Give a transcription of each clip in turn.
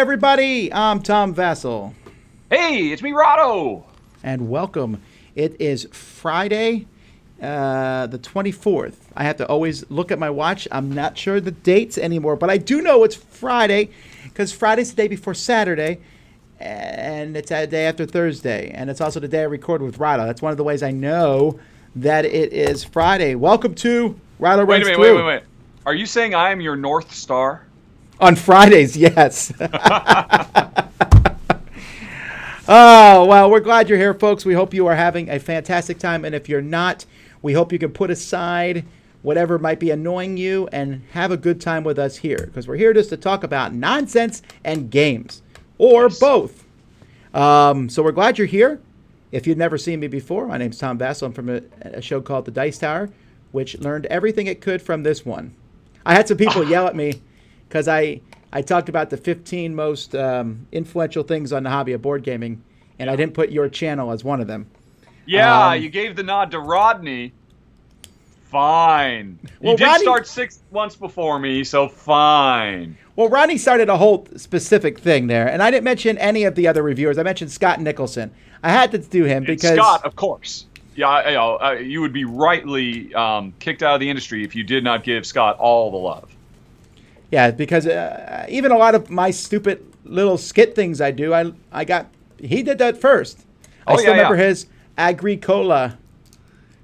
everybody. I'm Tom Vasel. Hey, it's me, Rahdo. And welcome. It is Friday, the 24th. I have to always look at my watch. I'm not sure the dates anymore, but I do know it's Friday because Friday's the day before Saturday, and it's a day after Thursday, and it's also the day I record with Rahdo. That's one of the ways I know that it is Friday. Welcome to Rahdo Runs Through. Wait. Are you saying I am your North Star? On Fridays, yes. Oh, well, we're glad you're here, folks. We hope you are having a fantastic time. And if you're not, we hope you can put aside whatever might be annoying you and have a good time with us here. Because we're here just to talk about nonsense and games. Or both. So we're glad you're here. If you've never seen me before, my name's Tom Vasel. I'm from a show called The Dice Tower, which learned everything it could from this one. I had some people yell at me because I talked about the 15 most influential things on the hobby of board gaming, and I didn't put your channel as one of them. Yeah, you gave the nod to Rodney. Fine. You did start 6 months before me, so fine. Well, Rodney started a whole specific thing there, and I didn't mention any of the other reviewers. I mentioned Scott Nicholson. I had to do him because... Scott, of course. Yeah, you would be rightly kicked out of the industry if you did not give Scott all the love. Yeah, because even a lot of my stupid little skit things I do, he did that first. I still remember his Agricola.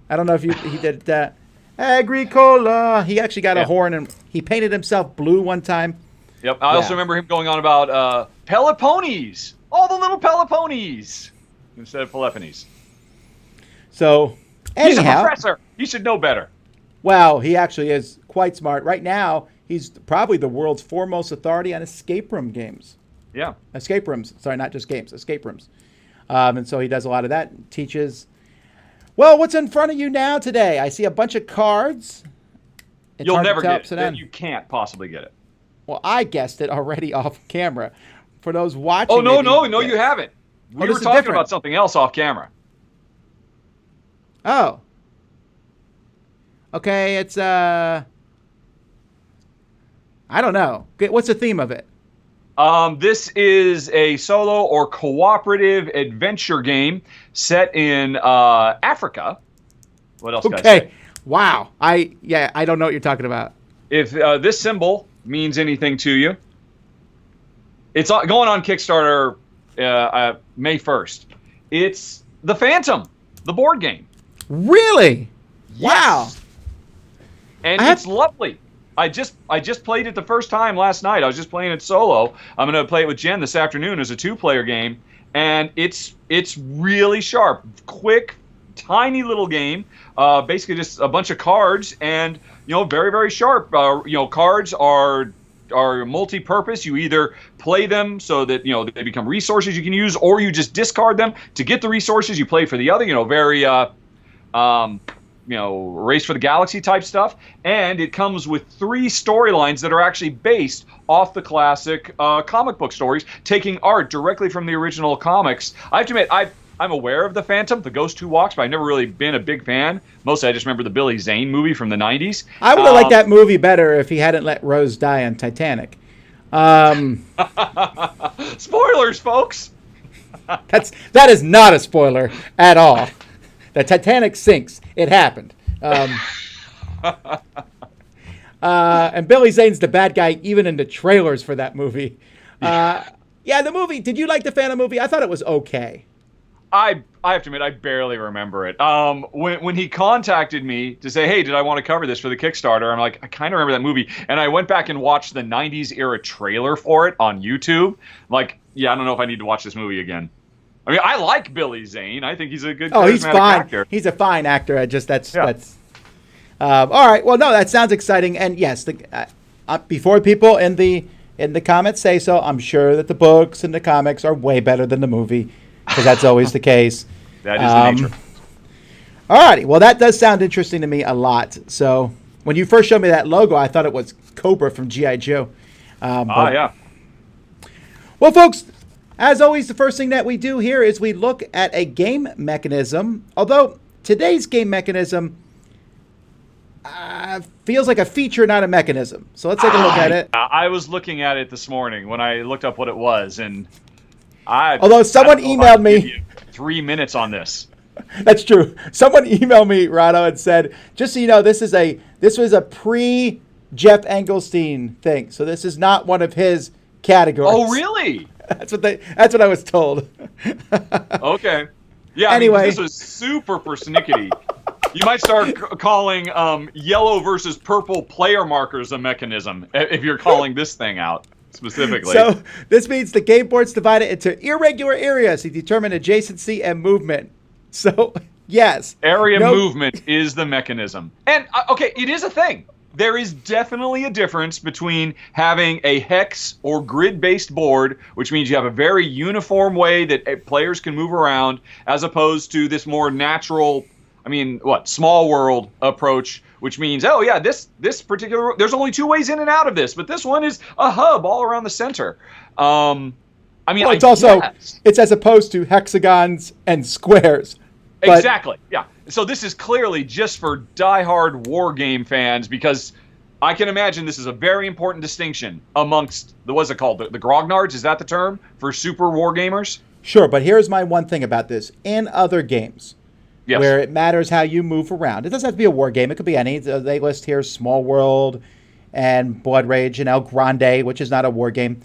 I don't know if he did that. Agricola. He actually got a horn and he painted himself blue one time. Yep. I also remember him going on about Peloponies. All the little Peloponies instead of Peloponies. So, anyhow. He's a professor. He should know better. Well, he actually is quite smart. Right now, he's probably the world's foremost authority on escape room games. Yeah. Escape rooms. Sorry, not just games. Escape rooms. And so he does a lot of that. Teaches. Well, what's in front of you now today? I see a bunch of cards. You'll never get it. You can't possibly get it. Well, I guessed it already off camera. For those watching. Oh, no, you haven't. We were talking about something else off camera. Oh. Okay, it's, I don't know. What's the theme of it? This is a solo or cooperative adventure game set in Africa. What else can I say? Wow. I don't know what you're talking about. If this symbol means anything to you, it's going on Kickstarter May 1st. It's The Phantom, the board game. Really? Yes. Wow. And it's lovely. I just played it the first time last night. I was just playing it solo. I'm going to play it with Jen this afternoon as a 2-player game, and it's really sharp, quick, tiny little game. Basically just a bunch of cards, and very, very sharp. Cards are multi-purpose. You either play them so that they become resources you can use, or you just discard them to get the resources. You play for the other. Very Race for the Galaxy type stuff, and it comes with 3 storylines that are actually based off the classic comic book stories, taking art directly from the original comics. I have to admit, I'm aware of The Phantom, the Ghost Who Walks, but I've never really been a big fan. Mostly I just remember the Billy Zane movie from the 90s. I would have liked that movie better if he hadn't let Rose die on Titanic. Spoilers, folks! That is not a spoiler at all. The Titanic sinks. It happened. And Billy Zane's the bad guy even in the trailers for that movie. The movie. Did you like the Phantom movie? I thought it was okay. I have to admit, I barely remember it. When he contacted me to say, hey, did I want to cover this for the Kickstarter? I'm like, I kind of remember that movie. And I went back and watched the 90s era trailer for it on YouTube. I'm like, I don't know if I need to watch this movie again. I mean, I like Billy Zane. I think he's a good he's fine. actor. He's a fine actor. That's all right. Well, no, that sounds exciting. And yes, before people in the comments say so, I'm sure that the books and the comics are way better than the movie, because that's always the case. That is the nature. All righty. Well, that does sound interesting to me a lot. So when you first showed me that logo, I thought it was Cobra from G.I. Joe. Yeah. Well, folks, as always, the first thing that we do here is we look at a game mechanism. Although today's game mechanism feels like a feature, not a mechanism. So let's take a look at it. I was looking at it this morning when I looked up what it was, and although someone emailed me 3 minutes on this. That's true. Someone emailed me, Rahdo, and said, just so you know, this was a pre-Jeff Engelstein thing. So this is not one of his categories. Oh, really? That's what I was told. Okay. Yeah, anyway. I mean, this was super persnickety. You might start calling yellow versus purple player markers a mechanism if you're calling this thing out specifically. So this means the game board's divided into irregular areas to determine adjacency and movement. So, yes. Area movement is the mechanism. And, okay, it is a thing. There is definitely a difference between having a hex or grid-based board, which means you have a very uniform way that players can move around, as opposed to this more natural, small world approach, which means, oh, yeah, this particular, there's only 2 ways in and out of this, but this one is a hub all around the center. It's as opposed to hexagons and squares. Exactly, yeah. So this is clearly just for diehard war game fans, because I can imagine this is a very important distinction amongst what's it called? The grognards, is that the term for super war gamers? Sure, but here's my one thing about this. In other games, yes, where it matters how you move around, it doesn't have to be a war game. It could be any. They list here Small World and Blood Rage and El Grande, which is not a war game.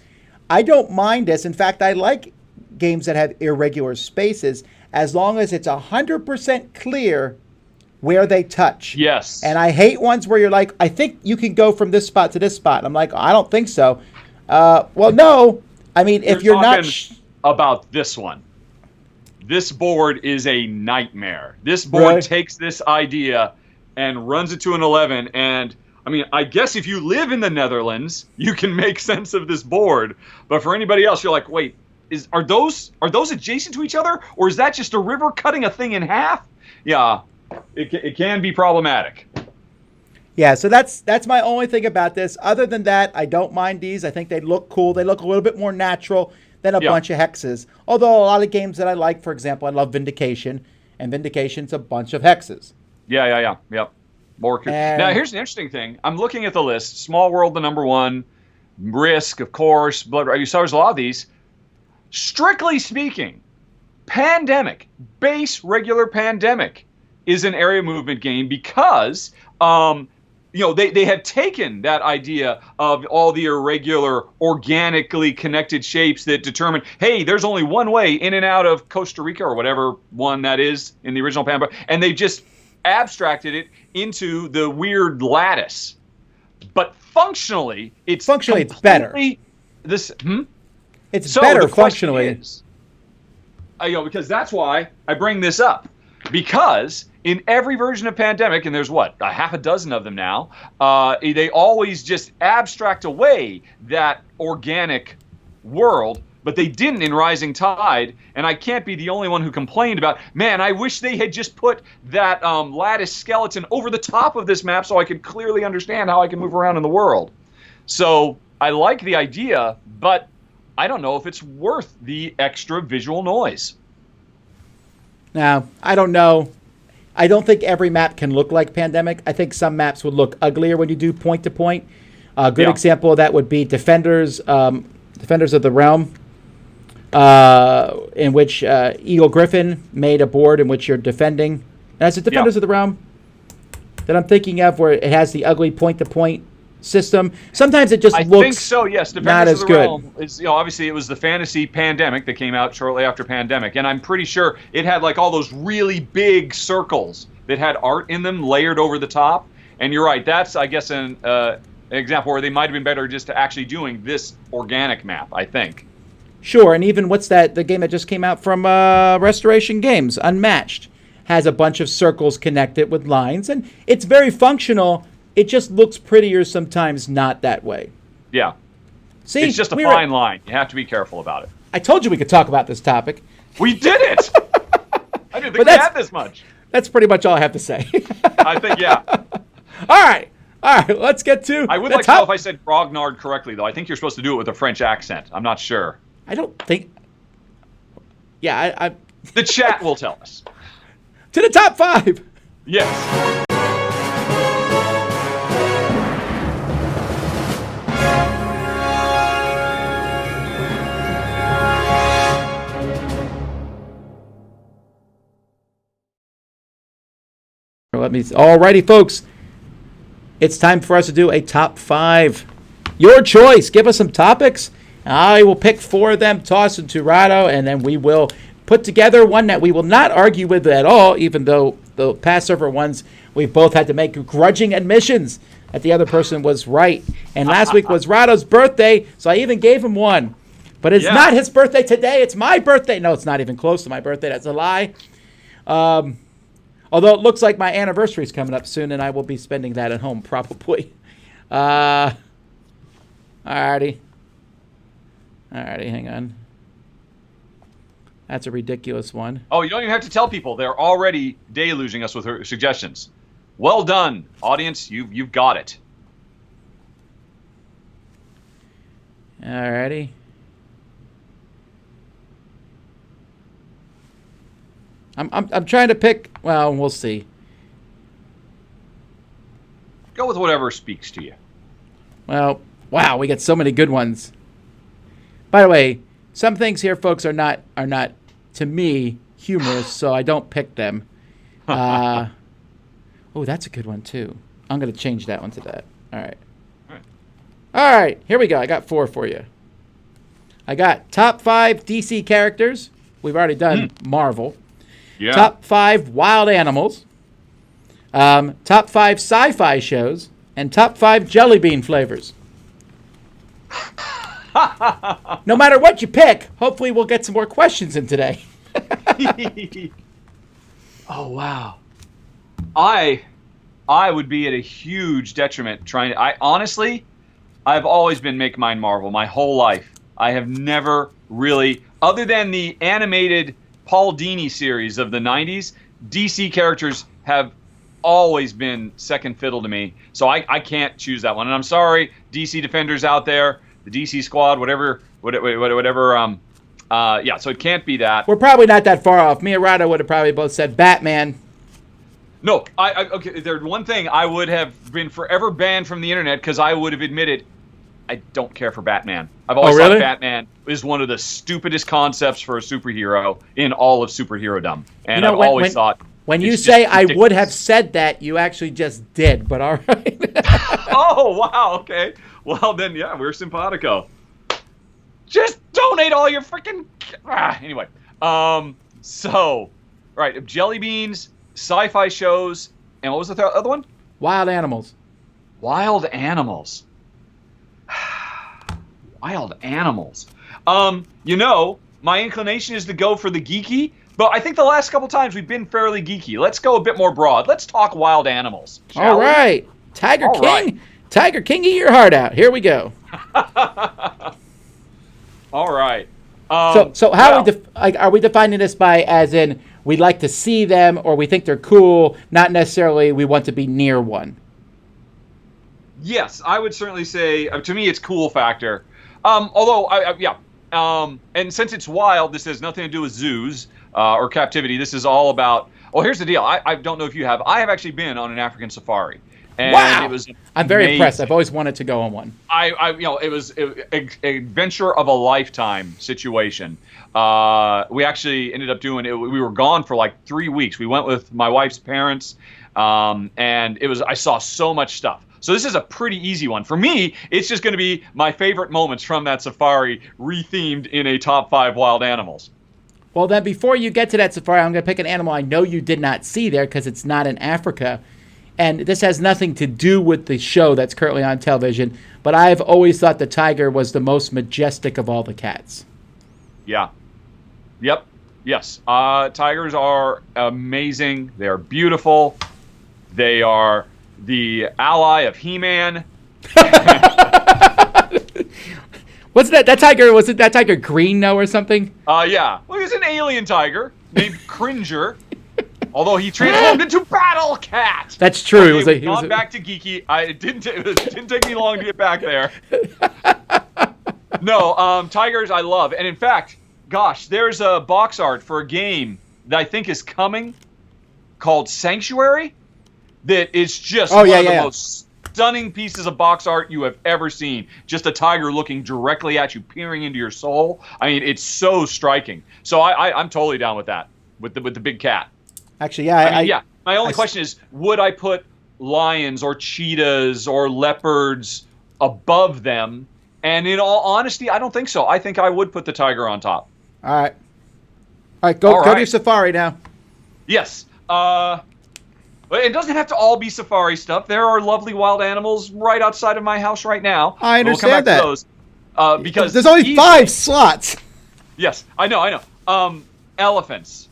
I don't mind this. In fact, I like games that have irregular spaces as long as it's 100% clear where they touch. Yes. And I hate ones where you're like, I think you can go from this spot to this spot. I'm like, I don't think so. Well, no. I mean, if you're not... about this one. This board is a nightmare. This board takes this idea and runs it to an 11. And, I guess if you live in the Netherlands, you can make sense of this board. But for anybody else, you're like, wait, are those adjacent to each other, or is that just a river cutting a thing in half? Yeah, it can be problematic. Yeah, so that's my only thing about this. Other than that, I don't mind these. I think they look cool. They look a little bit more natural than a bunch of hexes. Although a lot of games that I like, for example, I love Vindication, and Vindication's a bunch of hexes. Yeah. Yep. Now, here's an interesting thing. I'm looking at the list. Small World, the number 1. Risk, of course. Blood Rage. So there's a lot of these. Strictly speaking, Pandemic, base regular Pandemic, is an area movement game because they have taken that idea of all the irregular, organically connected shapes that determine, hey, there's only one way in and out of Costa Rica or whatever one that is in the original Pandemic, and they just abstracted it into the weird lattice. But functionally, it's better. It's better functionally. Because that's why I bring this up. Because in every version of Pandemic, and there's a half a dozen of them now, they always just abstract away that organic world, but they didn't in Rising Tide, and I can't be the only one who complained about, man, I wish they had just put that lattice skeleton over the top of this map so I could clearly understand how I can move around in the world. So I like the idea, but I don't know if it's worth the extra visual noise. Now, I don't know. I don't think every map can look like Pandemic. I think some maps would look uglier when you do point-to-point. A good example of that would be Defenders of the Realm, in which Eagle Griffin made a board in which you're defending. And that's the Defenders of the Realm that I'm thinking of, where it has the ugly point-to-point system. Sometimes it just looks I think so, yes. Defenders of the Realm is, obviously it was the fantasy Pandemic that came out shortly after Pandemic, and I'm pretty sure it had like all those really big circles that had art in them layered over the top. And you're right, that's, I guess, an example where they might have been better just to actually doing this organic map, I think. Sure, and even the game that just came out from Restoration Games, Unmatched, has a bunch of circles connected with lines, and it's very functional. It just looks prettier sometimes not that way. Yeah. See, it's just a fine line. You have to be careful about it. I told you we could talk about this topic. We did it! I didn't think we had this much. That's pretty much all I have to say. I think, yeah. All right, let's get to... I would like to know if I said grognard correctly, though. I think you're supposed to do it with a French accent. I'm not sure. I don't think... Yeah, I... The chat will tell us. To the top 5! Yes. let me. Alrighty, folks. It's time for us to do a top 5. Your choice. Give us some topics. I will pick 4 of them, toss them to Rahdo, and then we will put together one that we will not argue with at all, even though the past several ones we've both had to make grudging admissions that the other person was right. And last week was Rahdo's birthday, so I even gave him one. But it's not his birthday today. It's my birthday. No, it's not even close to my birthday. That's a lie. Although it looks like my anniversary is coming up soon, and I will be spending that at home probably. Alrighty, hang on. That's a ridiculous one. Oh, you don't even have to tell people. They're already deluging us with her suggestions. Well done, audience. You've got it. Alrighty. I'm trying to pick. Well, we'll see. Go with whatever speaks to you. Well, wow, we get so many good ones. By the way, some things here, folks, are not to me humorous, so I don't pick them. Oh, that's a good one too. I'm gonna change that one to that. All right. All right. Here we go. I got 4 for you. I got top 5 DC characters. We've already done Marvel. Yeah. Top 5 wild animals. Top 5 sci-fi shows, and top 5 jelly bean flavors. No matter what you pick, hopefully we'll get some more questions in today. Oh wow. I would be at a huge detriment trying to. I've always been make mine Marvel my whole life. I have never really, other than the animated Paul Dini series of the 90s, DC characters have always been second fiddle to me. So I can't choose that one. And I'm sorry, DC Defenders out there, the DC Squad, whatever. So it can't be that. We're probably not that far off. Me and Rahdo would have probably both said Batman. No, okay. There's one thing I would have been forever banned from the internet because I would have admitted I don't care for Batman. I've always thought Batman is one of the stupidest concepts for a superhero in all of superhero-dom. And I've always thought. When you say I would have said that, you actually just did. But all right. Oh wow. Okay. Well then, yeah, we're simpatico. Just donate all your freaking. Anyway. So, right, jelly beans. Sci-fi shows, and what was the other one? Wild animals. Wild animals. Wild animals. My inclination is to go for the geeky, but I think the last couple times we've been fairly geeky. Let's go a bit more broad. Let's talk wild animals. All right. Tiger King. Right. Tiger King, eat your heart out. Here we go. All right. So how are we defining this by as in we'd like to see them or we think they're cool, not necessarily we want to be near one? Yes, I would certainly say, to me, it's cool factor. Although, and since it's wild, this has nothing to do with zoos or captivity. This is all about, here's the deal. I don't know if you have. I have actually been on an African safari. And wow! It was I'm very impressed. I've always wanted to go on one. It was an adventure of a lifetime situation. We actually ended up doing it. We were gone for like 3 weeks. We went with my wife's parents, and I saw so much stuff. So this is a pretty easy one. For me, it's just going to be my favorite moments from that safari rethemed in a top 5 wild animals. Well, then before you get to that safari, I'm going to pick an animal I know you did not see there because it's not in Africa. And this has nothing to do with the show that's currently on television, but I've always thought the tiger was the most majestic of all the cats. Yeah. Yep. Yes. Tigers are amazing. They are beautiful. They are the ally of He-Man. What's that? That tiger, was it that tiger green now or something? Yeah. Well, he's an alien tiger named Cringer. Although he transformed into Battle Cat. That's true. Okay, he was back to geeky. It didn't take me long to get back there. No, tigers I love. And in fact, gosh, there's a box art for a game that I think is coming called Sanctuary that is just one of the most stunning pieces of box art you have ever seen. Just a tiger looking directly at you, peering into your soul. I mean, it's so striking. So I'm totally down with that, with the big cat. Actually, yeah. My only question is, would I put lions or cheetahs or leopards above them? And in all honesty, I don't think so. I think I would put the tiger on top. All right. Go to your safari now. Yes. It doesn't have to all be safari stuff. There are lovely wild animals right outside of my house right now. I understand that. To those, because there's only 5 slots. Yes, I know. Elephants,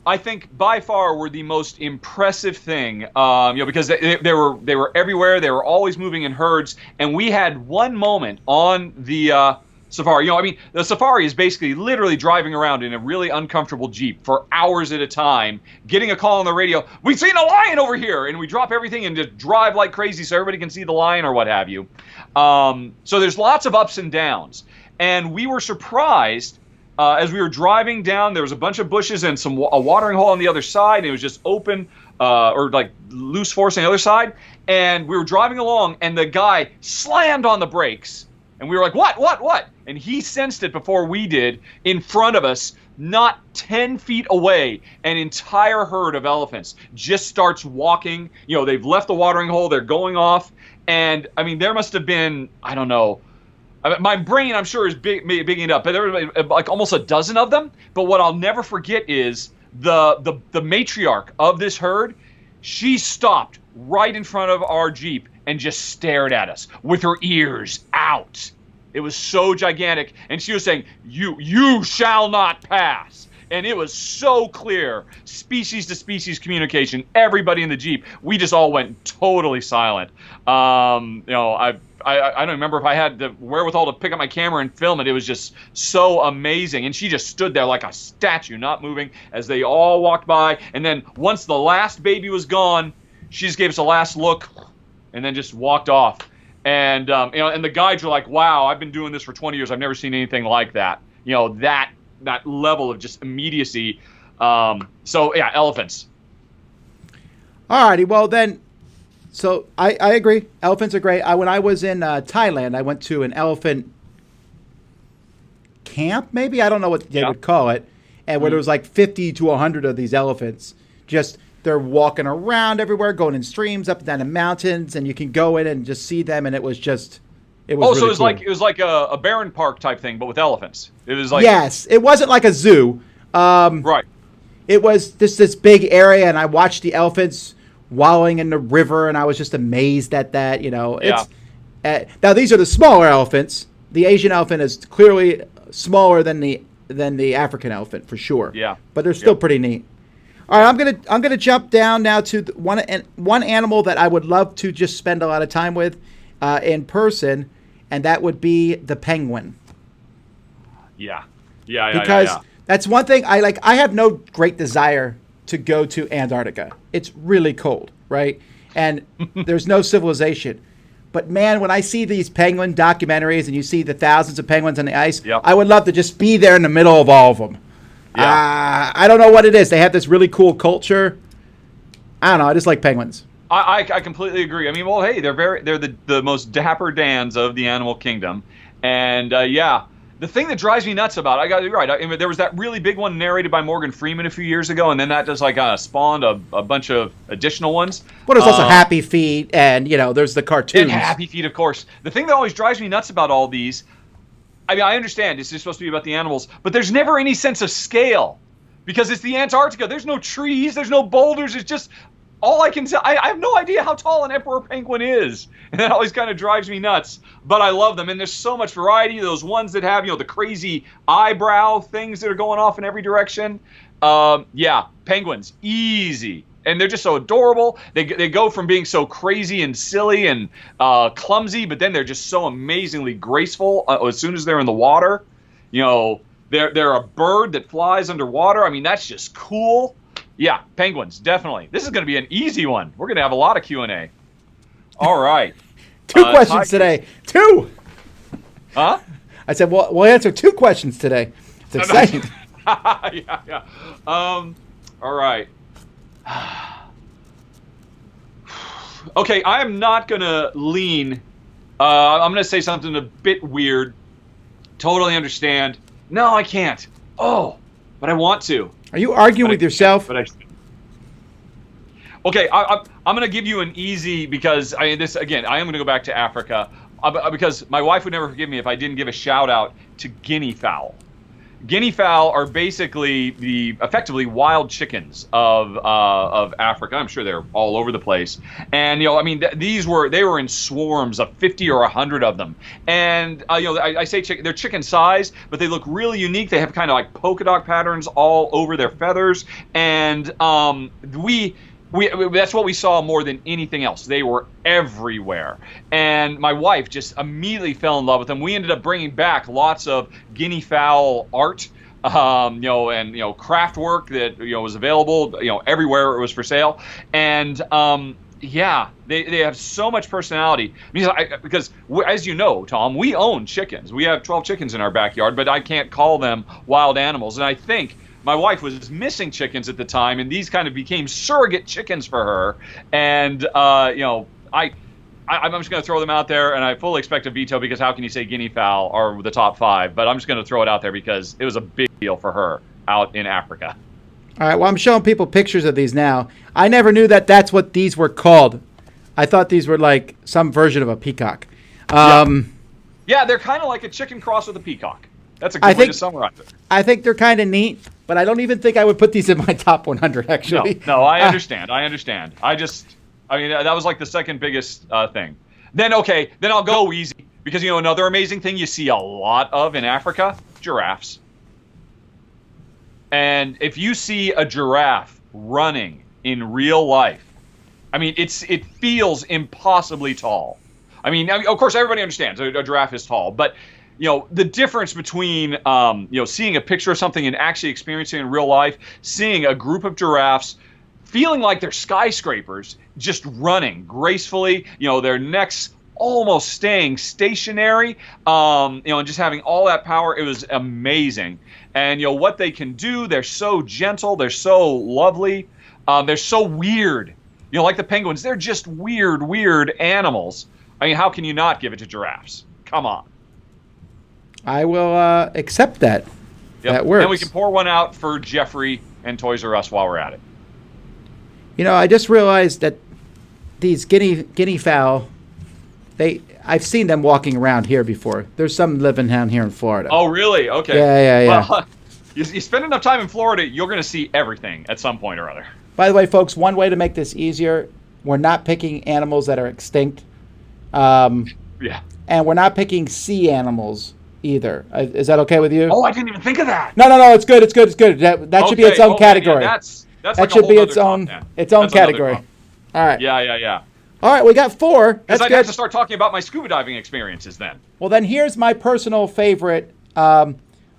I think by far were the most impressive thing. Because they were everywhere. They were always moving in herds, and we had one moment on the safari. The safari is basically literally driving around in a really uncomfortable Jeep for hours at a time, getting a call on the radio. We've seen a lion over here, and we drop everything and just drive like crazy so everybody can see the lion or what have you. So there's lots of ups and downs, and we were surprised as we were driving down. There was a bunch of bushes and a watering hole on the other side, and it was just open or like loose force on the other side. And we were driving along, and the guy slammed on the brakes. And we were like, what? And he sensed it before we did. In front of us, not 10 feet away, an entire herd of elephants just starts walking. They've left the watering hole. They're going off. And, there must have been, I don't know. My brain, I'm sure, is bigging it up. But there were like almost a dozen of them. But what I'll never forget is the matriarch of this herd. She stopped right in front of our Jeep and just stared at us with her ears out. It was so gigantic, and she was saying, you shall not pass. And it was so clear, species to species communication. Everybody in the Jeep, we just all went totally silent. I don't remember if I had the wherewithal to pick up my camera and film it. It was just so amazing. And she just stood there like a statue, not moving, as they all walked by. And then once the last baby was gone, she just gave us a last look and then just walked off. And and the guides were like, "Wow, I've been doing this for 20 years. I've never seen anything like that." That level of just immediacy. So yeah, elephants. All righty. Well then, so I agree. Elephants are great. When I was in Thailand, I went to an elephant camp. Maybe, I don't know what they would call it, and where there was like 50 to 100 of these elephants. They're walking around everywhere, going in streams, up and down the mountains, and you can go in and just see them. And it was really so it was cool. It was like a Barren Park type thing, but with elephants. It was like, yes, it wasn't like a zoo. Right. It was just this big area, and I watched the elephants wallowing in the river, and I was just amazed at that. Now these are the smaller elephants. The Asian elephant is clearly smaller than the African elephant for sure. Yeah. But they're still pretty neat. All right, I'm gonna jump down now to one animal that I would love to just spend a lot of time with in person, and that would be the penguin. Yeah. Because that's one thing I like. I have no great desire to go to Antarctica. It's really cold, right? And there's no civilization. But man, when I see these penguin documentaries and you see the thousands of penguins on the ice, I would love to just be there in the middle of all of them. Yeah. I don't know what it is. They have this really cool culture. I don't know. I just like penguins. I completely agree. Hey, they're the most dapper Dans of the animal kingdom, and the thing that drives me nuts about it, you're right. There was that really big one narrated by Morgan Freeman a few years ago, and then that just spawned a bunch of additional ones. But there's also Happy Feet, and there's the cartoons. And Happy Feet, of course. The thing that always drives me nuts about all these. I understand it's supposed to be about the animals, but there's never any sense of scale because it's the Antarctica. There's no trees. There's no boulders. It's just all I can say. I have no idea how tall an emperor penguin is. And that always kind of drives me nuts. But I love them. And there's so much variety. Those ones that have, the crazy eyebrow things that are going off in every direction. Penguins. Easy. And they're just so adorable. They go from being so crazy and silly and clumsy, but then they're just so amazingly graceful as soon as they're in the water. They're a bird that flies underwater. That's just cool. Yeah, penguins, definitely. This is going to be an easy one. We're going to have a lot of Q&A. All right. 2 questions today. 2! Huh? I said, we'll answer 2 questions today. It's exciting. Yeah. All right. Okay, I am not going to lean. I'm going to say something a bit weird. Totally understand. No, I can't. Oh, but I want to. Are you arguing with yourself? But Okay, I'm going to give you an easy, because I am going to go back to Africa, because my wife would never forgive me if I didn't give a shout out to guinea fowl. Guinea fowl are basically effectively wild chickens of Africa. I'm sure they're all over the place, and they were in swarms of 50 or 100 of them. And I say they're chicken size, but they look really unique. They have kind of like polka dot patterns all over their feathers, and that's what we saw more than anything else. They were everywhere. And my wife just immediately fell in love with them. We ended up bringing back lots of guinea fowl art, and craft work that was available, everywhere it was for sale. And they have so much personality. Because as you know, Tom, we own chickens. We have 12 chickens in our backyard, but I can't call them wild animals. And I think my wife was missing chickens at the time, and these kind of became surrogate chickens for her. And I'm just going to throw them out there, and I fully expect a veto, because how can you say guinea fowl are the top 5? But I'm just going to throw it out there because it was a big deal for her out in Africa. All right, well, I'm showing people pictures of these now. I never knew that that's what these were called. I thought these were like some version of a peacock. Yeah, they're kind of like a chicken cross with a peacock. That's a good way to summarize it. I think they're kind of neat, but I don't even think I would put these in my top 100, actually. No, I understand. That was like the second biggest thing. Then I'll go easy, because another amazing thing you see a lot of in Africa, giraffes. And if you see a giraffe running in real life, it feels impossibly tall. Of course, everybody understands a giraffe is tall, but the difference between seeing a picture of something and actually experiencing it in real life, seeing a group of giraffes feeling like they're skyscrapers, just running gracefully, their necks almost staying stationary, and just having all that power. It was amazing. And what they can do, they're so gentle, they're so lovely, they're so weird. Like the penguins, they're just weird animals. How can you not give it to giraffes? Come on. I will accept that. Yep. That works. And we can pour one out for Jeffrey and Toys R Us while we're at it. I just realized that these guinea fowl, I've seen them walking around here before. There's some living down here in Florida. Oh, really? Okay. Yeah. Well, you spend enough time in Florida, you're going to see everything at some point or other. By the way, folks, one way to make this easier, we're not picking animals that are extinct. Yeah. And we're not picking sea animals either. Is that okay with you? Oh, I didn't even think of that. No. It's good. That should be its own category. Yeah, that's that like should a be whole its own category. All right. Yeah. All right, we got 4. Because I'd good. have to start talking about my scuba diving experiences then. Well, then here's my personal favorite. I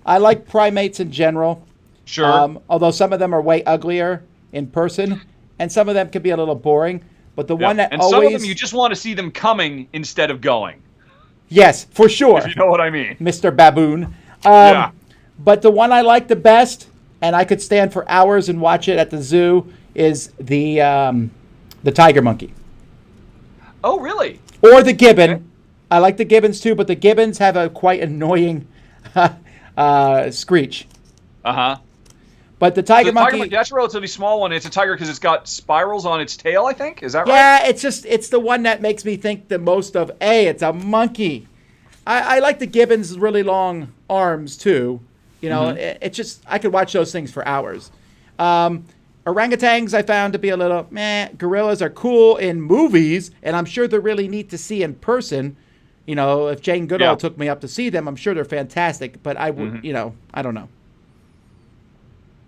like primates in general. Sure. Although some of them are way uglier in person, and some of them can be a little boring. But the one that and always... some of them you just want to see them coming instead of going. Yes, for sure. If you know what I mean. Mr. Baboon. Yeah. But the one I like the best, and I could stand for hours and watch it at the zoo, is the tiger monkey. Oh, really? Or the gibbon. Okay. I like the gibbons too, but the gibbons have a quite annoying screech. Uh-huh. But the tiger monkey... that's a relatively small one. It's a tiger because it's got spirals on its tail, I think. Is that right? Yeah, it's the one that makes me think the most of, it's a monkey. I like the gibbons' really long arms too. It's just, I could watch those things for hours. Orangutans I found to be a little meh. Gorillas are cool in movies, and I'm sure they're really neat to see in person. If Jane Goodall took me up to see them, I'm sure they're fantastic. But I would, I don't know.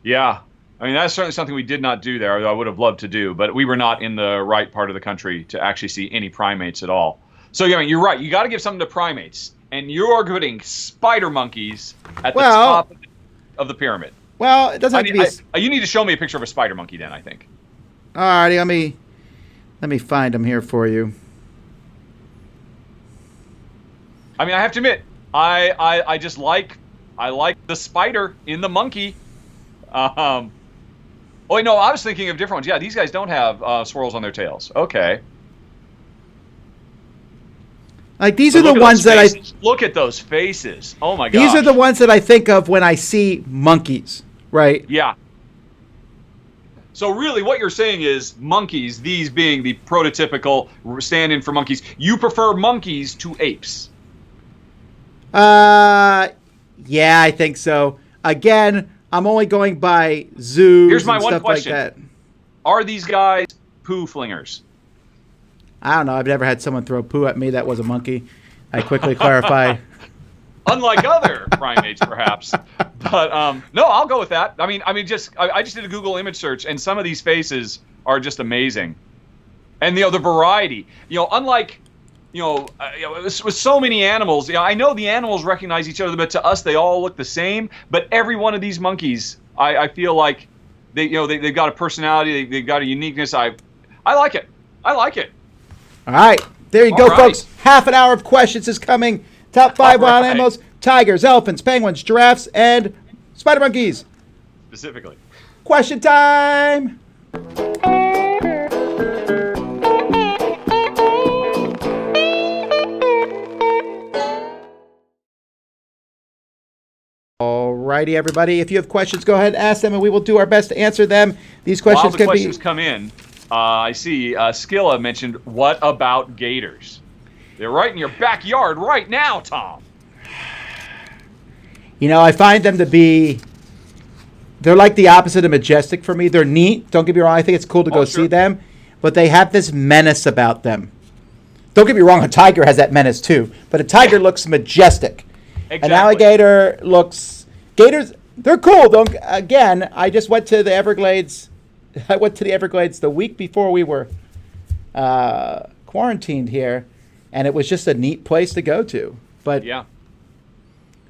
Yeah. That's certainly something we did not do there, I would have loved to do. But we were not in the right part of the country to actually see any primates at all. So, you're right. You got to give something to primates. And you're putting spider monkeys at the top of the pyramid. Well, it doesn't have to be... you need to show me a picture of a spider monkey then, I think. All righty, let me find them here for you. I have to admit, I just like the spider in the monkey. I was thinking of different ones. Yeah, these guys don't have swirls on their tails. Okay. Like these are the ones that look at those faces. Oh my god. These are the ones that I think of when I see monkeys, right? Yeah. So really what you're saying is monkeys, these being the prototypical stand-in for monkeys, you prefer monkeys to apes? Yeah, I think so. Again, I'm only going by zoos Here's my and one stuff question. like that. Are these guys poo flingers? I don't know. I've never had someone throw poo at me that was a monkey. I quickly clarify. Unlike other primates, perhaps. But no, I'll go with that. I just did a Google image search, and some of these faces are just amazing. And the variety, unlike with so many animals, I know the animals recognize each other, but to us they all look the same. But every one of these monkeys, I feel like they've got a personality, they've got a uniqueness. I like it. I like it. All right, there you go, folks. Half an hour of questions is coming. Top 5 wild animals: tigers, elephants, penguins, giraffes, and spider monkeys. Specifically. Question time. Alrighty, everybody. If you have questions, go ahead and ask them, and we will do our best to answer them. These questions While the questions come in, I see Skilla mentioned, what about gators? They're right in your backyard right now, Tom. I find them to be, they're like the opposite of majestic for me. They're neat. Don't get me wrong. I think it's cool to go see them, but they have this menace about them. Don't get me wrong. A tiger has that menace too, but a tiger looks majestic. Exactly. An alligator looks, gators, they're cool. Again, I just went to the Everglades. I went to the Everglades the week before we were quarantined here, and it was just a neat place to go to. But yeah,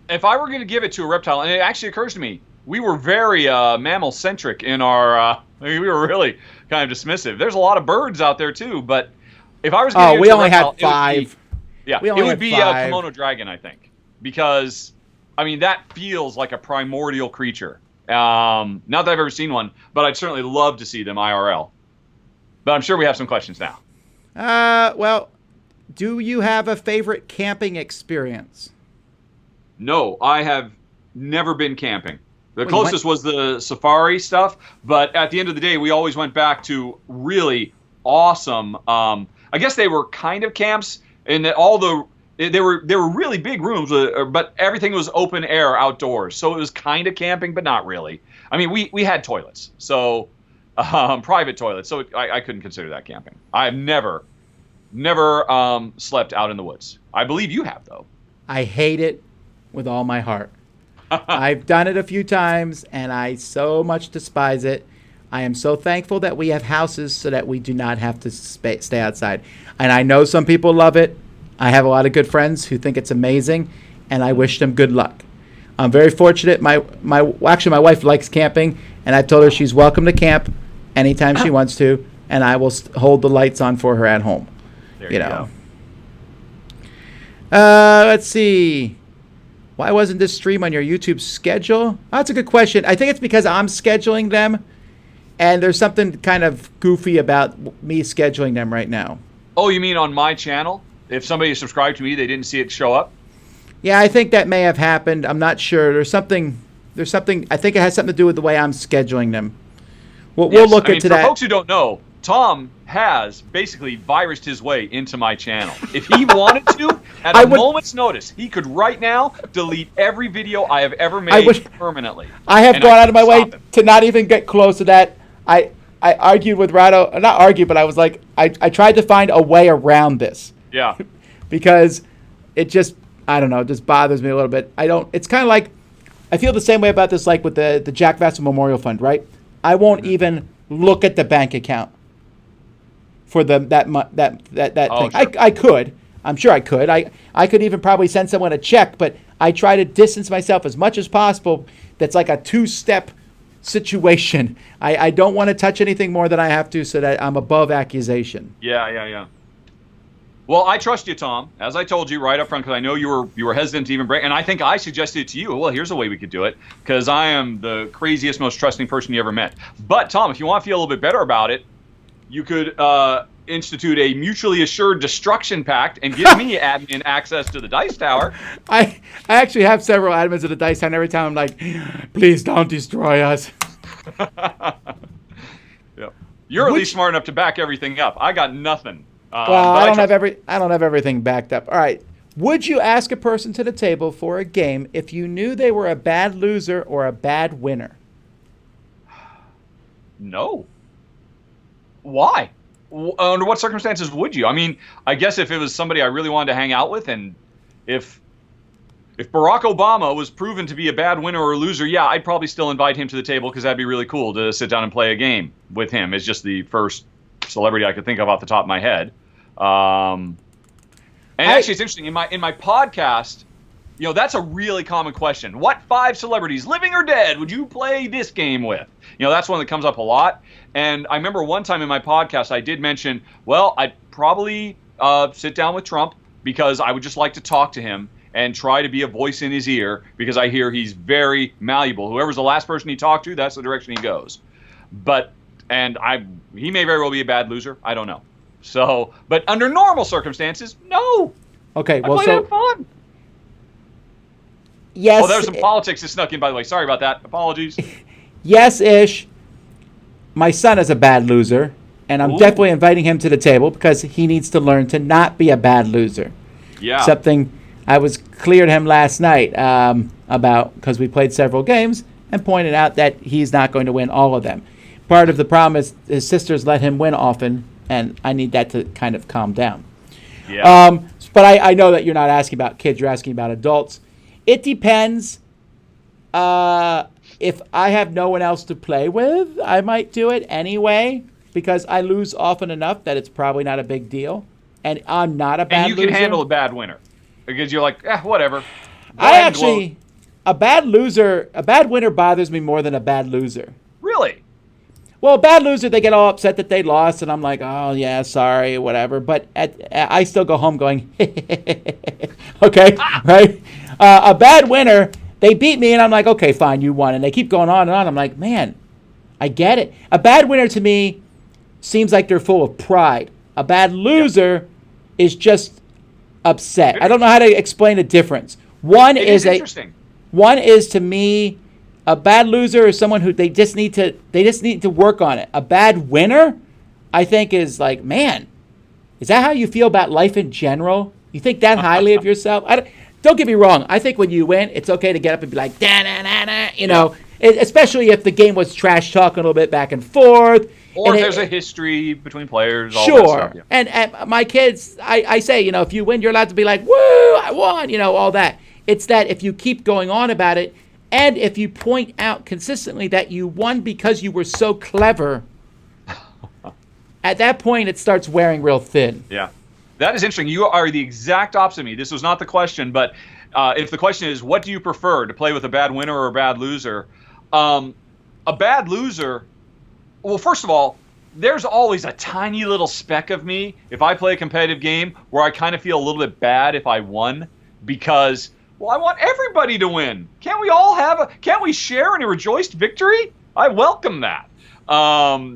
if I were going to give it to a reptile, and it actually occurs to me, we were very mammal centric in our. We were really kind of dismissive. There's a lot of birds out there too, but if I was going to give it to a reptile, had 5. It would be a kimono dragon, I think, because that feels like a primordial creature. Not that I've ever seen one, but I'd certainly love to see them IRL. But I'm sure we have some questions now. Well, do you have a favorite camping experience? No, I have never been camping. The closest was the safari stuff, but at the end of the day, we always went back to really awesome. I guess they were kind of camps in that they were really big rooms, but everything was open air outdoors. So it was kind of camping, but not really. We had toilets, so private toilets. So I couldn't consider that camping. I've never slept out in the woods. I believe you have, though. I hate it with all my heart. I've done it a few times, and I so much despise it. I am so thankful that we have houses so that we do not have to stay outside. And I know some people love it. I have a lot of good friends who think it's amazing, and I wish them good luck. I'm very fortunate. My wife likes camping, and I've told her she's welcome to camp anytime she wants to, and I will hold the lights on for her at home. There you go. Let's see. Why wasn't this stream on your YouTube schedule? Oh, that's a good question. I think it's because I'm scheduling them, and there's something kind of goofy about me scheduling them right now. Oh, you mean on my channel? If somebody subscribed to me, they didn't see it show up? Yeah, I think that may have happened. I'm not sure. There's something. I think it has something to do with the way I'm scheduling them. We'll look into that. For folks who don't know, Tom has basically virused his way into my channel. If he wanted to, at a moment's notice, he could right now delete every video I have ever made permanently. I have gone out of my way to not even get close to that. I argued with Rahdo. Not argued, but I was like, I tried to find a way around this. Yeah. Because it just, I don't know, it just bothers me a little bit. It's kind of like, I feel the same way about this, like with the Jack Vasel Memorial Fund, right? I won't even look at the bank account for that thing. Sure. I could. I'm sure I could. I could even probably send someone a check, but I try to distance myself as much as possible. That's like a 2-step situation. I don't want to touch anything more than I have to so that I'm above accusation. Yeah. Well, I trust you, Tom, as I told you right up front, because I know you were hesitant to even break, and I think I suggested it to you. Well, here's a way we could do it, because I am the craziest, most trusting person you ever met. But, Tom, if you want to feel a little bit better about it, you could institute a mutually assured destruction pact and give me admin access to the Dice Tower. I actually have several admins of the Dice Tower, and every time I'm like, please don't destroy us. You're at least smart enough to back everything up. I got nothing. Well, I don't have everything backed up. All right. Would you ask a person to the table for a game if you knew they were a bad loser or a bad winner? No. Why? Under what circumstances would you? I mean, I guess if it was somebody I really wanted to hang out with, and if Barack Obama was proven to be a bad winner or a loser, yeah, I'd probably still invite him to the table because that'd be really cool to sit down and play a game with him. It's just the first celebrity I could think of off the top of my head. Actually, it's interesting. In my podcast, that's a really common question. What 5 celebrities, living or dead, would you play this game with? That's one that comes up a lot. And I remember one time in my podcast, I did mention, well, I'd probably sit down with Trump because I would just like to talk to him and try to be a voice in his ear because I hear he's very malleable. Whoever's the last person he talked to, that's the direction he goes. He may very well be a bad loser. I don't know. So, but under normal circumstances, no. Okay, well, so fun. Yes. Oh, there's some politics that snuck in, by the way. Sorry about that. Apologies. Yes-ish. My son is a bad loser, and I'm definitely inviting him to the table because he needs to learn to not be a bad loser. Yeah. Something I was clear to him last night about, because we played several games, and pointed out that he's not going to win all of them. Part of the problem is his sisters let him win often, and I need that to kind of calm down. Yeah. But I know that you're not asking about kids, you're asking about adults. It depends. If I have no one else to play with, I might do it anyway because I lose often enough that it's probably not a big deal. And I'm not a bad loser. And you can handle a bad winner because you're like, whatever. A bad winner bothers me more than a bad loser. Really? Well, a bad loser, they get all upset that they lost, and I'm like, oh, yeah, sorry, whatever. But I still go home going, okay, right? A bad winner, they beat me, and I'm like, okay, fine, you won. And they keep going on and on. I'm like, man, I get it. A bad winner to me seems like they're full of pride. A bad loser is just upset. I don't know how to explain the difference. One is to me, a bad loser is someone who they just need to work on it. A bad winner, I think, is like, man, is that how you feel about life in general? You think that highly of yourself? Don't get me wrong. I think when you win, it's okay to get up and be like, da-na-na-na, especially if the game was trash talking a little bit back and forth. Or if there's a history between players. All sure. That stuff, yeah. And my kids, I say, if you win, you're allowed to be like, woo, I won, all that. It's that if you keep going on about it, and if you point out consistently that you won because you were so clever, at that point it starts wearing real thin. Yeah. That is interesting. You are the exact opposite of me. This was not the question, but if the question is, what do you prefer, to play with a bad winner or a bad loser? A bad loser, well, first of all, there's always a tiny little speck of me, if I play a competitive game, where I kind of feel a little bit bad if I won because, well, I want everybody to win. Can't we share in a rejoiced victory? I welcome that.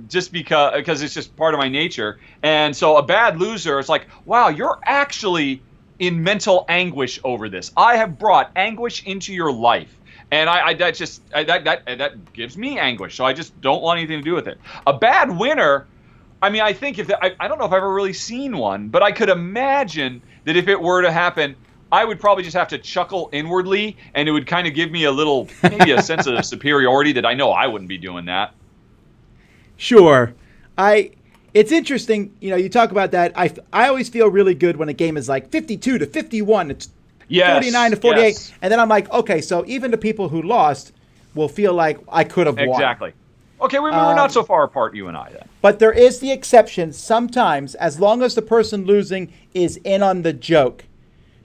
Just because it's just part of my nature. And so a bad loser, it's like, wow, you're actually in mental anguish over this. I have brought anguish into your life. And that gives me anguish. So I just don't want anything to do with it. A bad winner, I mean, I think I don't know if I've ever really seen one, but I could imagine that if it were to happen, I would probably just have to chuckle inwardly, and it would kind of give me maybe a sense of superiority that I know I wouldn't be doing that. Sure. It's interesting, you talk about that. I always feel really good when a game is like 52-51. It's 49-48. Yes. And then I'm like, okay, so even the people who lost will feel like I could have won. Exactly. Okay, we're not so far apart, you and I, then. But there is the exception sometimes, as long as the person losing is in on the joke.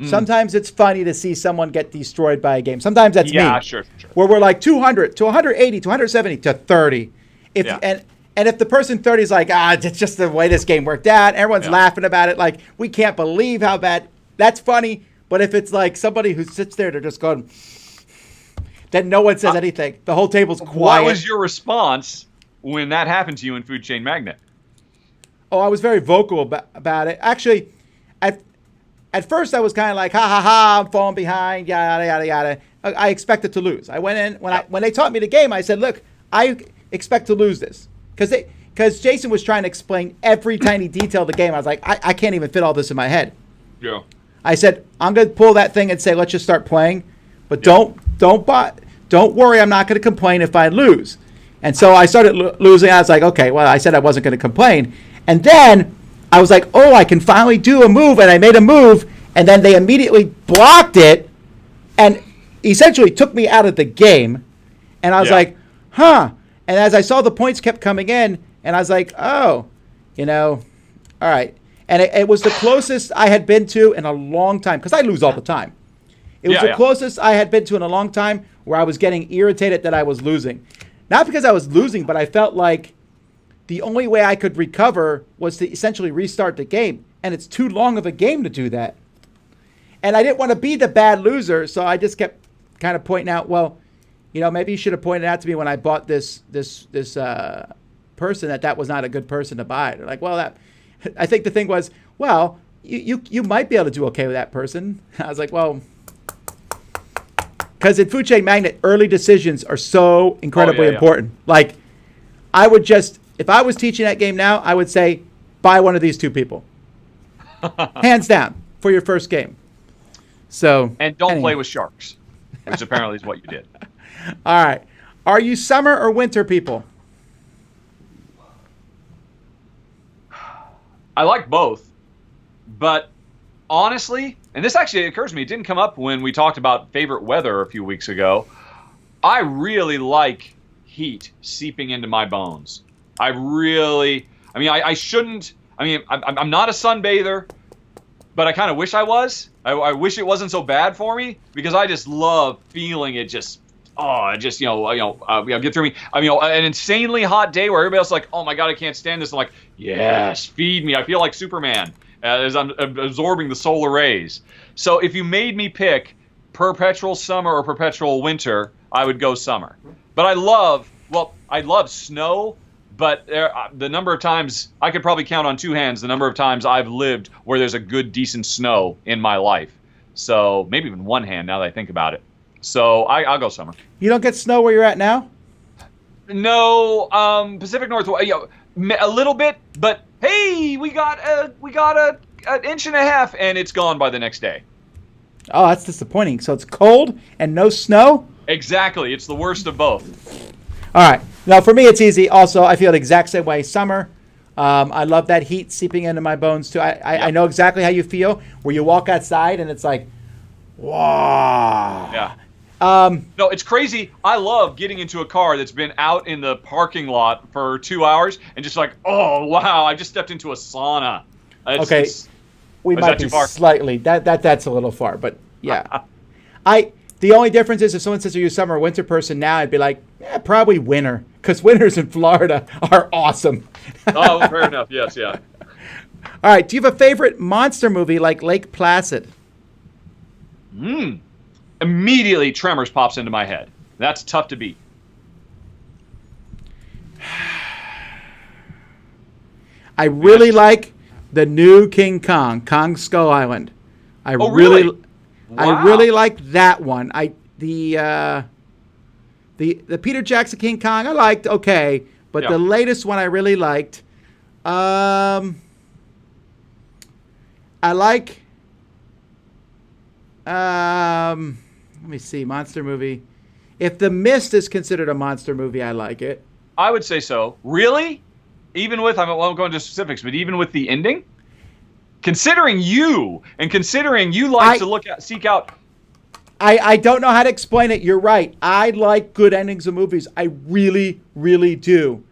Sometimes it's funny to see someone get destroyed by a game. Sometimes that's me. Yeah, sure. Where we're like 200 to 180 to 170 to 30. And if the person 30 is like, it's just the way this game worked out, everyone's laughing about it, like, we can't believe how bad, that's funny. But if it's like somebody who sits there, they're just going, then no one says anything. The whole table's quiet. What was your response when that happened to you in Food Chain Magnet? Oh, I was very vocal about it. Actually, at first I was kind of like, I'm falling behind, yada, yada, yada. I expected to lose. I went in, when they taught me the game, I said, look, I expect to lose this. Because because Jason was trying to explain every tiny detail of the game. I was like, I can't even fit all this in my head. Yeah. I said, I'm going to pull that thing and say, let's just start playing. But don't worry, I'm not going to complain if I lose. And so I started losing. I was like, okay, well, I said I wasn't going to complain. And then I was like, oh, I can finally do a move. And I made a move. And then they immediately blocked it and essentially took me out of the game. And I was like, huh. And as I saw the points kept coming in, and I was like, oh, all right. And it was the closest I had been to in a long time, because I lose all the time. It was the closest I had been to in a long time where I was getting irritated that I was losing. Not because I was losing, but I felt like the only way I could recover was to essentially restart the game. And it's too long of a game to do that. And I didn't want to be the bad loser, so I just kept kind of pointing out, well, maybe you should have pointed out to me when I bought this person that was not a good person to buy. They're like, well, I think the thing was, well, you might be able to do okay with that person. I was like, well, because in Food Chain Magnet, early decisions are so incredibly important. Like, I would just, if I was teaching that game now, I would say, buy one of these two people. Hands down, for your first game. So, and don't play with sharks, which apparently is what you did. All right. Are you summer or winter people? I like both, but honestly, and this actually occurs to me, it didn't come up when we talked about favorite weather a few weeks ago. I really like heat seeping into my bones. I shouldn't, I'm not a sunbather, but I kind of wish I was. I wish it wasn't so bad for me, because I just love feeling it get through me. An insanely hot day where everybody else is like, oh my God, I can't stand this. I'm like, yes, feed me. I feel like Superman as I'm absorbing the solar rays. So if you made me pick perpetual summer or perpetual winter, I would go summer. But I love snow, but the number of times, I could probably count on two hands the number of times I've lived where there's a good, decent snow in my life. So maybe even one hand now that I think about it. So I'll go summer. You don't get snow where you're at now? No, Pacific Northwest, a little bit, but hey, we got an inch and a half, and it's gone by the next day. Oh, that's disappointing. So it's cold and no snow? Exactly. It's the worst of both. All right. Now, for me, it's easy. Also, I feel the exact same way. Summer. I love that heat seeping into my bones, too. I know exactly how you feel, where you walk outside, and it's like, wow. Yeah. No, it's crazy. I love getting into a car that's been out in the parking lot for 2 hours and just like, oh, wow, I just stepped into a sauna. We might be slightly. That's a little far, but yeah. The only difference is if someone says, are you a summer or winter person now, I'd be like, yeah, probably winter, because winters in Florida are awesome. Oh, fair enough. Yes, yeah. All right. Do you have a favorite monster movie like Lake Placid? Immediately, Tremors pops into my head. That's tough to beat. I really like the new King Kong Skull Island. Really? I really like that one. The Peter Jackson King Kong I liked okay, but the latest one I really liked. I like. Let me see, monster movie. If The Mist is considered a monster movie, I like it. I would say so. Really? Even with, I won't go into specifics, but even with the ending? Considering you like to seek out. I don't know how to explain it. You're right. I like good endings of movies. I really, really do.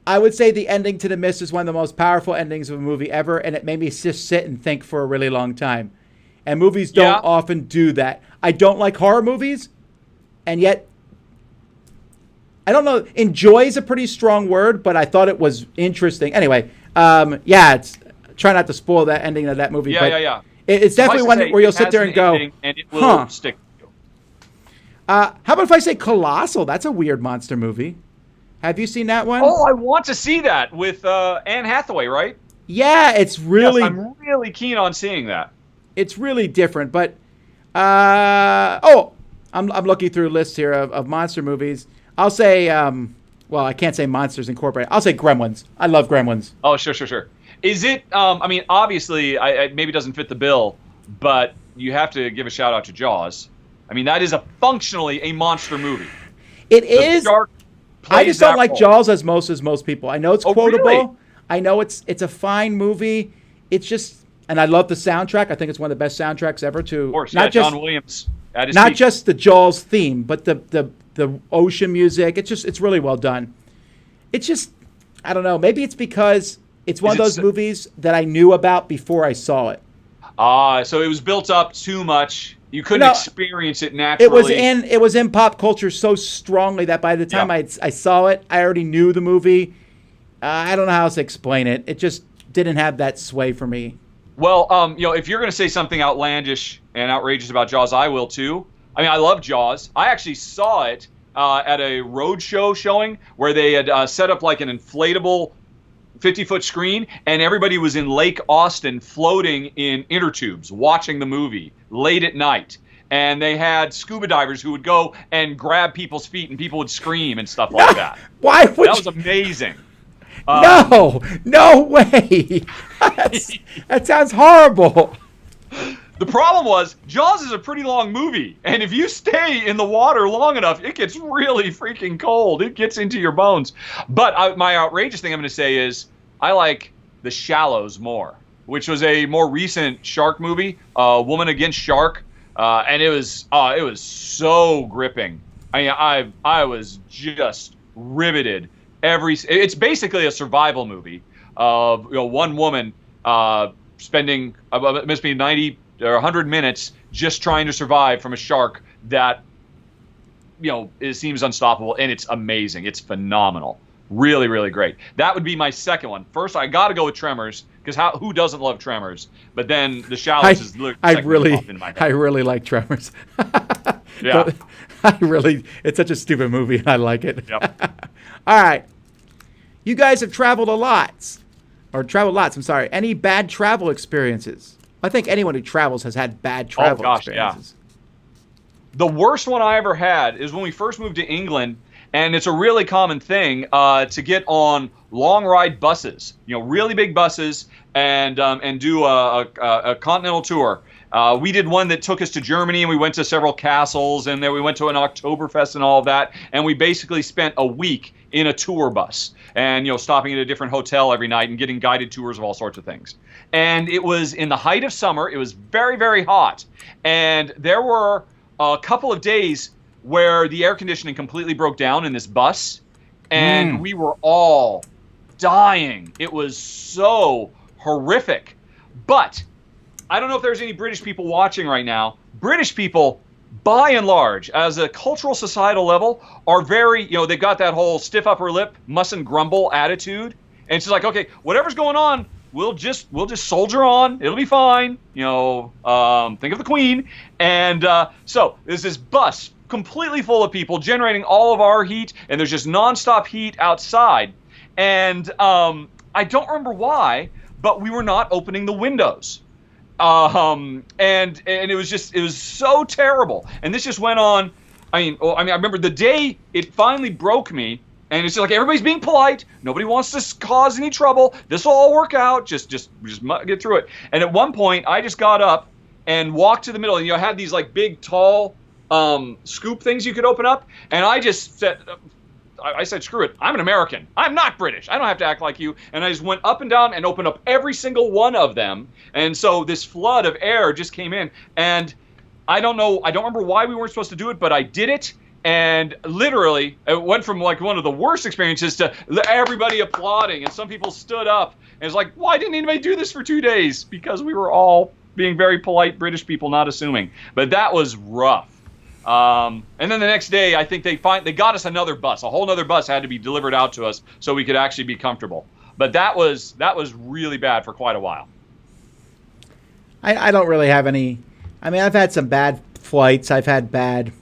I would say the ending to The Mist is one of the most powerful endings of a movie ever, and it made me just sit and think for a really long time. And movies don't often do that. I don't like horror movies, and yet, I don't know, enjoy is a pretty strong word, but I thought it was interesting. Anyway, try not to spoil that ending of that movie. Yeah. It's definitely one where you'll sit there and go, and it will stick to you. How about if I say Colossal? That's a weird monster movie. Have you seen that one? Oh, I want to see that with Anne Hathaway, right? Yeah, it's really. Yes, I'm really keen on seeing that. It's really different, but I'm looking through lists here of monster movies. I'll say Well, I can't say Monsters Incorporated. I'll say Gremlins. I love Gremlins. Oh, sure. Is it? I mean, obviously, it maybe doesn't fit the bill, but you have to give a shout out to Jaws. I mean, that is functionally a monster movie. It is. I just don't like role. Jaws as most people. I know it's quotable. Really? I know it's a fine movie. It's just, and I love the soundtrack. I think it's one of the best soundtracks ever. Of course, not just John Williams. Not just the Jaws theme, but the ocean music. It's really well done. It's just, I don't know. Maybe it's because it's one of those movies that I knew about before I saw it. So it was built up too much. You couldn't experience it naturally. It was in pop culture so strongly that by the time I saw it, I already knew the movie. I don't know how else to explain it. It just didn't have that sway for me. Well, if you're going to say something outlandish and outrageous about Jaws, I will too. I mean, I love Jaws. I actually saw it at a roadshow showing where they had set up like an inflatable 50-foot screen, and everybody was in Lake Austin floating in inner tubes watching the movie late at night. And they had scuba divers who would go and grab people's feet, and people would scream and stuff like that. Why would that was amazing. No way. That sounds horrible. The problem was, Jaws is a pretty long movie, and if you stay in the water long enough, it gets really freaking cold. It gets into your bones. But my outrageous thing I'm going to say is, I like The Shallows more, which was a more recent shark movie, Woman Against Shark, and it was so gripping. I mean, I was just riveted. It's basically a survival movie of one woman spending must be 90 or 100 minutes just trying to survive from a shark that it seems unstoppable, and it's amazing. It's phenomenal. Really, really great. That would be my second one. First, I got to go with Tremors, because who doesn't love Tremors? But then The Shallows is literally I really like Tremors. Yeah. It's such a stupid movie, and I like it. Yep. All right. You guys have traveled lots. I'm sorry. Any bad travel experiences? I think anyone who travels has had bad travel experiences. Yeah. The worst one I ever had is when we first moved to England, and it's a really common thing to get on long ride buses, really big buses, and do a continental tour. We did one that took us to Germany, and we went to several castles, and then we went to an Oktoberfest and all of that, and we basically spent a week in a tour bus, and stopping at a different hotel every night and getting guided tours of all sorts of things. And it was in the height of summer. It was very, very hot, and there were a couple of days where the air conditioning completely broke down in this bus, and we were all dying. It was so horrific. But I don't know if there's any British people watching right now. British people, by and large, as a cultural societal level, are very, they've got that whole stiff upper lip, mustn't grumble attitude. And it's just like, okay, whatever's going on, we'll just soldier on. It'll be fine. Think of the Queen. And so there's this bus completely full of people generating all of our heat, and there's just nonstop heat outside. And I don't remember why, but we were not opening the windows. And it was so terrible. And this just went on. I remember the day it finally broke me, and it's just like everybody's being polite. Nobody wants to cause any trouble. This will all work out. Just get through it. And at one point, I just got up and walked to the middle, and I had these like big, tall scoop things you could open up, and I just said, screw it. I'm an American. I'm not British. I don't have to act like you. And I just went up and down and opened up every single one of them. And so this flood of air just came in. And I don't remember why we weren't supposed to do it, but I did it. And literally, it went from like one of the worst experiences to everybody applauding. And some people stood up. And it's like, why didn't anybody do this for 2 days? Because we were all being very polite British people, not assuming. But that was rough. And then the next day, I think they got us another bus. A whole other bus had to be delivered out to us so we could actually be comfortable. But that was really bad for quite a while. I don't really have any. I mean, I've had some bad flights. I've had bad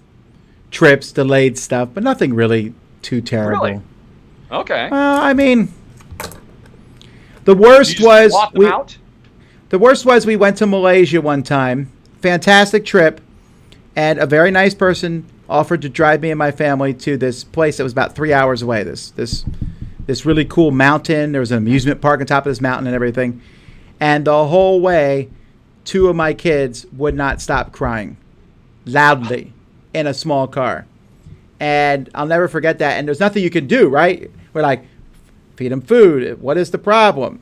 trips, delayed stuff, but nothing really too terrible. Really? Okay. I mean, the worst was we went to Malaysia one time. Fantastic trip. And a very nice person offered to drive me and my family to this place that was about 3 hours away. This really cool mountain. There was an amusement park on top of this mountain and everything. And the whole way, 2 of my kids would not stop crying loudly in a small car. And I'll never forget that. And there's nothing you can do, right? We're like, feed them food. What is the problem?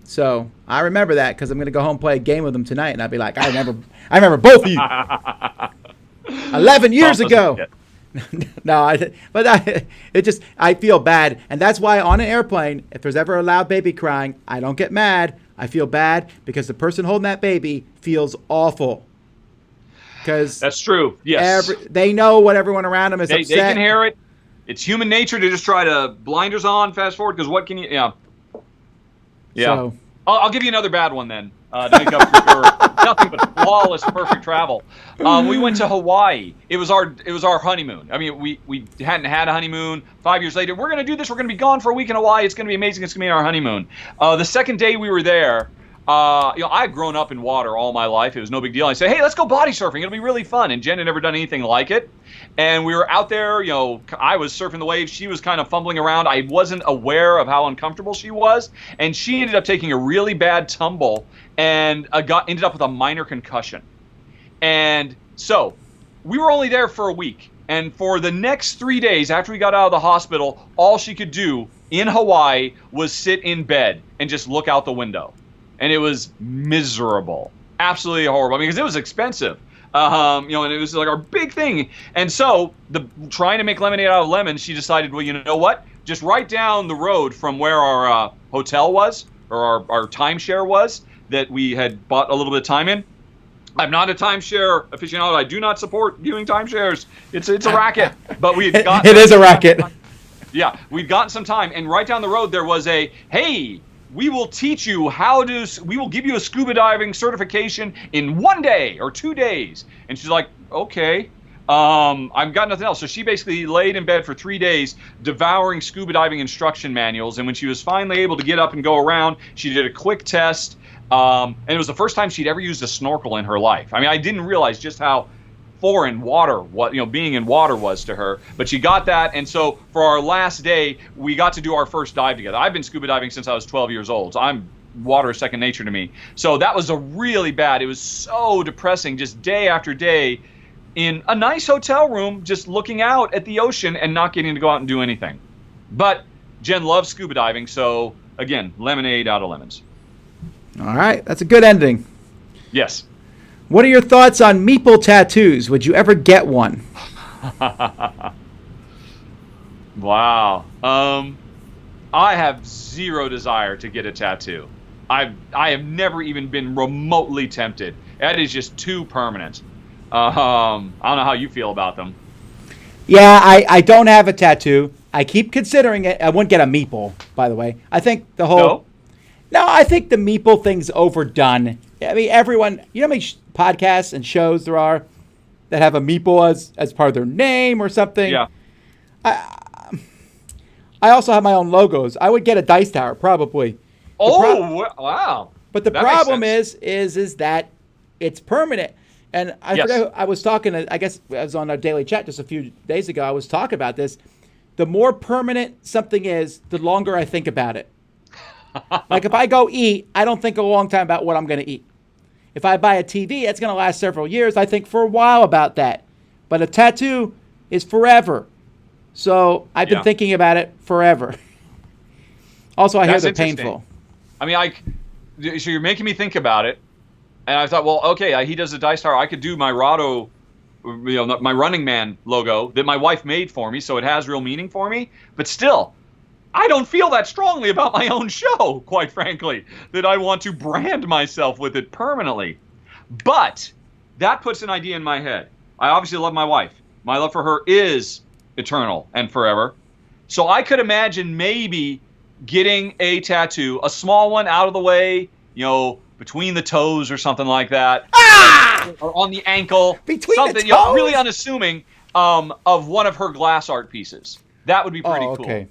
So I remember that because I'm going to go home and play a game with them tonight. And I'll be like, I remember both of you. 11 years ago. No, I feel bad. And that's why on an airplane, if there's ever a loud baby crying, I don't get mad. I feel bad because the person holding that baby feels awful. Because that's true. Yes. They know what everyone around them is upset. They can hear it. It's human nature to just try to blinders on, fast forward, because what can you, yeah. So, I'll give you another bad one then to make up for nothing but flawless, perfect travel. We went to Hawaii. It was our honeymoon. I mean, we hadn't had a honeymoon. 5 years later, we're going to do this. We're going to be gone for a week in Hawaii. It's going to be amazing. It's going to be our honeymoon. The second day we were there, I've grown up in water all my life. It was no big deal. I said, hey, let's go body surfing. It'll be really fun. And Jen had never done anything like it. And we were out there, I was surfing the waves. She was kind of fumbling around. I wasn't aware of how uncomfortable she was. And she ended up taking a really bad tumble and ended up with a minor concussion. And so we were only there for a week. And for the next 3 days after we got out of the hospital, all she could do in Hawaii was sit in bed and just look out the window. And it was miserable, absolutely horrible, because it was expensive, and it was like our big thing. And so, trying to make lemonade out of lemons, she decided, well, you know what? Just right down the road from where our hotel was, or our timeshare was, that we had bought a little bit of time in. I'm not a timeshare aficionado. I do not support doing timeshares. It's a racket. But we had gotten it is a racket. Yeah, we'd gotten some time, and right down the road there was hey. We will teach you we will give you a scuba diving certification in 1 day or 2 days. And she's like, okay, I've got nothing else. So she basically laid in bed for 3 days devouring scuba diving instruction manuals. And when she was finally able to get up and go around, she did a quick test. And it was the first time she'd ever used a snorkel in her life. I mean, I didn't realize just how foreign being in water was to her, but she got that. And so for our last day, we got to do our first dive together. I've been scuba diving since I was 12 years old. So water is second nature to me. So that was it was so depressing, just day after day in a nice hotel room, just looking out at the ocean and not getting to go out and do anything. But Jen loves scuba diving. So again, lemonade out of lemons. All right. That's a good ending. Yes. What are your thoughts on meeple tattoos? Would you ever get one? Wow. I have zero desire to get a tattoo. I have never even been remotely tempted. That is just too permanent. I don't know how you feel about them. Yeah, I don't have a tattoo. I keep considering it. I wouldn't get a meeple, by the way. I think the whole... No, I think the meeple thing's overdone. I mean, everyone... You know how many podcasts and shows there are that have a meeple as part of their name or something? Yeah. I also have my own logos. I would get a dice tower, probably. Wow. But the problem is that it's permanent. And I forgot, I was talking, I guess I was on our daily chat just a few days ago. I was talking about this. The more permanent something is, the longer I think about it. Like if I go eat, I don't think a long time about what I'm going to eat. If I buy a TV, it's going to last several years. I think for a while about that. But a tattoo is forever. So I've been thinking about it forever. Also, I hear they're painful. I mean, so you're making me think about it. And I thought, well, okay, he does a dice tower. I could do my Rahdo, my Running Man logo that my wife made for me, so it has real meaning for me. But still, I don't feel that strongly about my own show, quite frankly, that I want to brand myself with it permanently. But that puts an idea in my head. I obviously love my wife. My love for her is eternal and forever. So I could imagine maybe getting a tattoo, a small one out of the way, between the toes or something like that. Or on the ankle. Between something, the toes? Really unassuming of one of her glass art pieces. That would be pretty cool.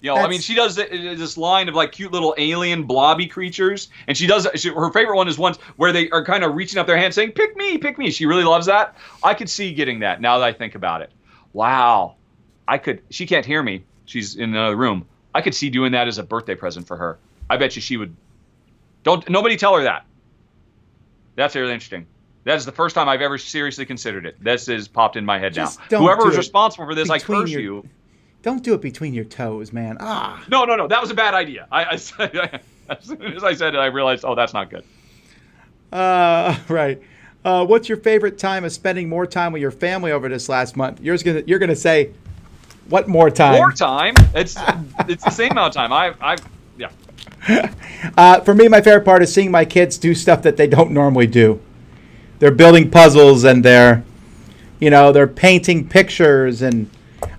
I mean, she does this line of like cute little alien blobby creatures, and her favorite one is ones where they are kind of reaching up their hand saying, pick me, pick me. She really loves that. I could see getting that now that I think about it. Wow. She can't hear me. She's in another room. I could see doing that as a birthday present for her. I bet you she would. Nobody tell her that. That's really interesting. That is the first time I've ever seriously considered it. This has popped in my head now. Whoever is responsible for this, I curse you. Don't do it between your toes, man. No. That was a bad idea. As soon as I said it, I realized, that's not good. Right. What's your favorite time of spending more time with your family over this last month? You're gonna say, what more time? More time? It's the same amount of time. For me, my favorite part is seeing my kids do stuff that they don't normally do. They're building puzzles and they're painting pictures, and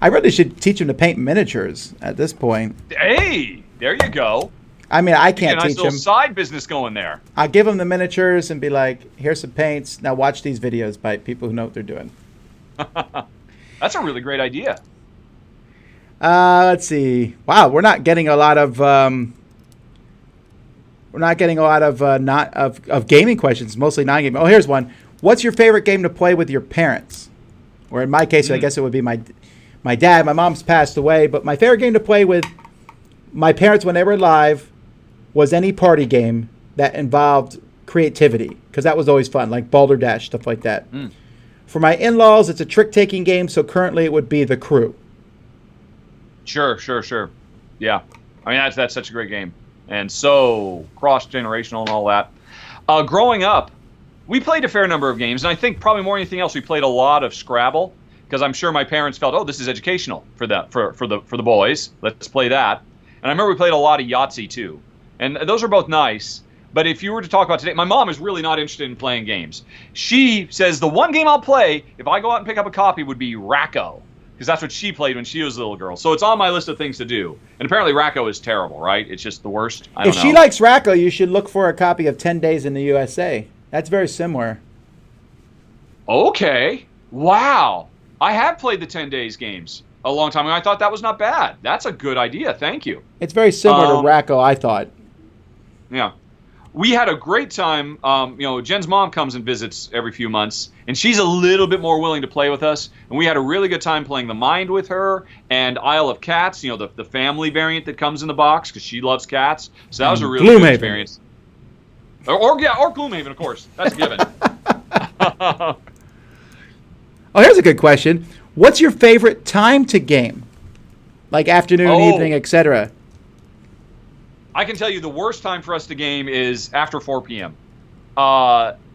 I really should teach them to paint miniatures at this point. Hey, there you go. I mean, I can't teach them. Nice little side business going there. I give them the miniatures and be like, here's some paints. Now watch these videos by people who know what they're doing. That's a really great idea. Let's see. Wow, we're not getting a lot of of gaming questions. Mostly non-gaming. Oh, here's one. What's your favorite game to play with your parents? Or in my case, I guess it would be my dad. My mom's passed away, but my favorite game to play with my parents when they were alive was any party game that involved creativity, because that was always fun, like Balderdash, stuff like that. For my in-laws, it's a trick-taking game, so currently it would be The Crew. Sure. Yeah. I mean, that's such a great game. And so cross-generational and all that. Growing up, we played a fair number of games, and I think probably more than anything else, we played a lot of Scrabble, because I'm sure my parents felt, this is educational for the boys. Let's play that. And I remember we played a lot of Yahtzee too. And those are both nice. But if you were to talk about today, my mom is really not interested in playing games. She says the one game I'll play if I go out and pick up a copy would be Racco, because that's what she played when she was a little girl. So it's on my list of things to do. And apparently Racco is terrible, right? It's just the worst. I don't know. If she likes Racco, you should look for a copy of 10 Days in the USA. That's very similar. Okay. Wow. I have played the 10 Days games a long time ago. I thought that was not bad. That's a good idea. Thank you. It's very similar to Racco, I thought. Yeah. We had a great time. Jen's mom comes and visits every few months, and she's a little bit more willing to play with us. And we had a really good time playing The Mind with her and Isle of Cats, the family variant that comes in the box, because she loves cats. So that was a really good experience. Or Gloomhaven, of course. That's a given. Oh, here's a good question. What's your favorite time to game? Like afternoon, evening, etc. I can tell you the worst time for us to game is after 4 p.m.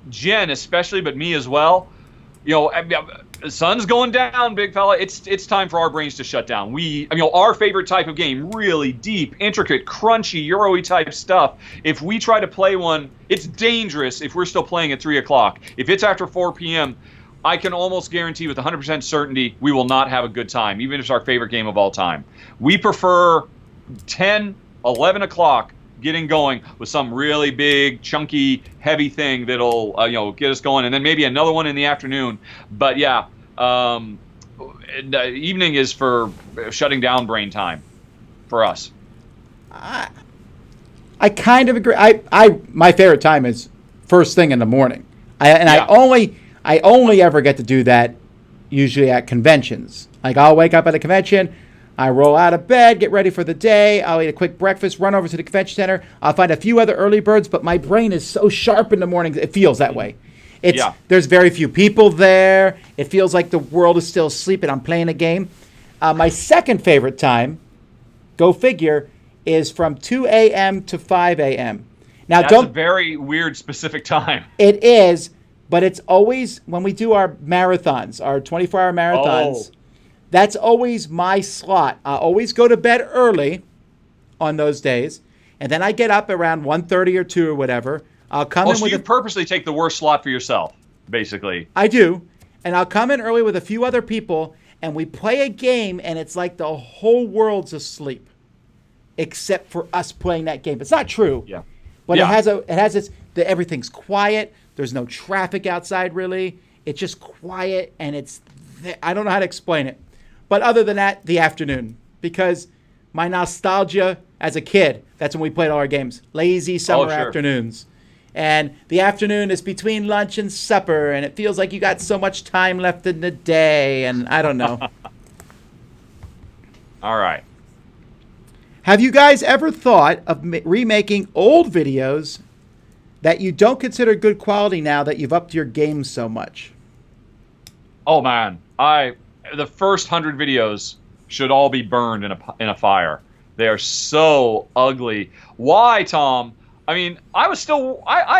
Jen especially, but me as well. The sun's going down, big fella. It's time for our brains to shut down. Our favorite type of game, really deep, intricate, crunchy, Euro-y type stuff. If we try to play one, it's dangerous if we're still playing at 3 o'clock. If it's after 4 p.m., I can almost guarantee with 100% certainty we will not have a good time, even if it's our favorite game of all time. We prefer 10, 11 o'clock getting going with some really big, chunky, heavy thing that'll get us going, and then maybe another one in the afternoon. But yeah, evening is for shutting down brain time for us. I kind of agree. My favorite time is first thing in the morning. I only ever get to do that usually at conventions. Like I'll wake up at a convention, I roll out of bed, get ready for the day, I'll eat a quick breakfast, run over to the convention center, I'll find a few other early birds, but my brain is so sharp in the morning, it feels that way. There's very few people there, it feels like the world is still asleep and I'm playing a game. My second favorite time, go figure, is from 2 a.m. to 5 a.m. Now, that's a very weird specific time. It is. But it's always, when we do our marathons, our 24-hour marathons, that's always my slot. I always go to bed early on those days, and then I get up around 1:30 or 2 or whatever. I'll come in with you purposely take the worst slot for yourself, basically. I do. And I'll come in early with a few other people, and we play a game, and it's like the whole world's asleep, except for us playing that game. It's not true. Yeah. But it has this, everything's quiet. There's no traffic outside, really. It's just quiet, and I don't know how to explain it. But other than that, the afternoon. Because my nostalgia as a kid. That's when we played all our games. Lazy summer afternoons. And the afternoon is between lunch and supper, and it feels like you got so much time left in the day, and I don't know. All right. Have you guys ever thought of remaking old videos that you don't consider good quality now that you've upped your game so much? Oh, man. The first 100 videos should all be burned in a fire. They are so ugly. Why, Tom? I mean, I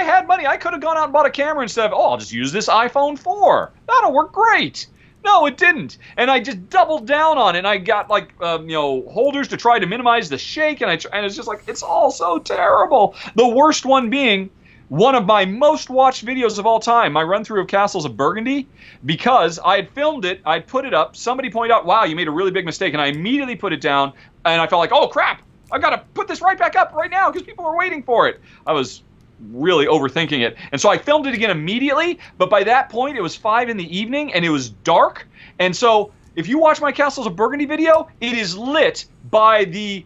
had money. I could have gone out and bought a camera instead of, I'll just use this iPhone 4. That'll work great. No, it didn't. And I just doubled down on it. And I got holders to try to minimize the shake. And it's just like, it's all so terrible. The worst one being one of my most watched videos of all time, my run through of Castles of Burgundy, because I had filmed it, I'd put it up, somebody pointed out, wow, you made a really big mistake, and I immediately put it down, and I felt like, oh crap, I've got to put this right back up right now because people are waiting for it. I was really overthinking it. And so I filmed it again immediately, but by that point it was 5 p.m. and it was dark. And so if you watch my Castles of Burgundy video, it is lit by the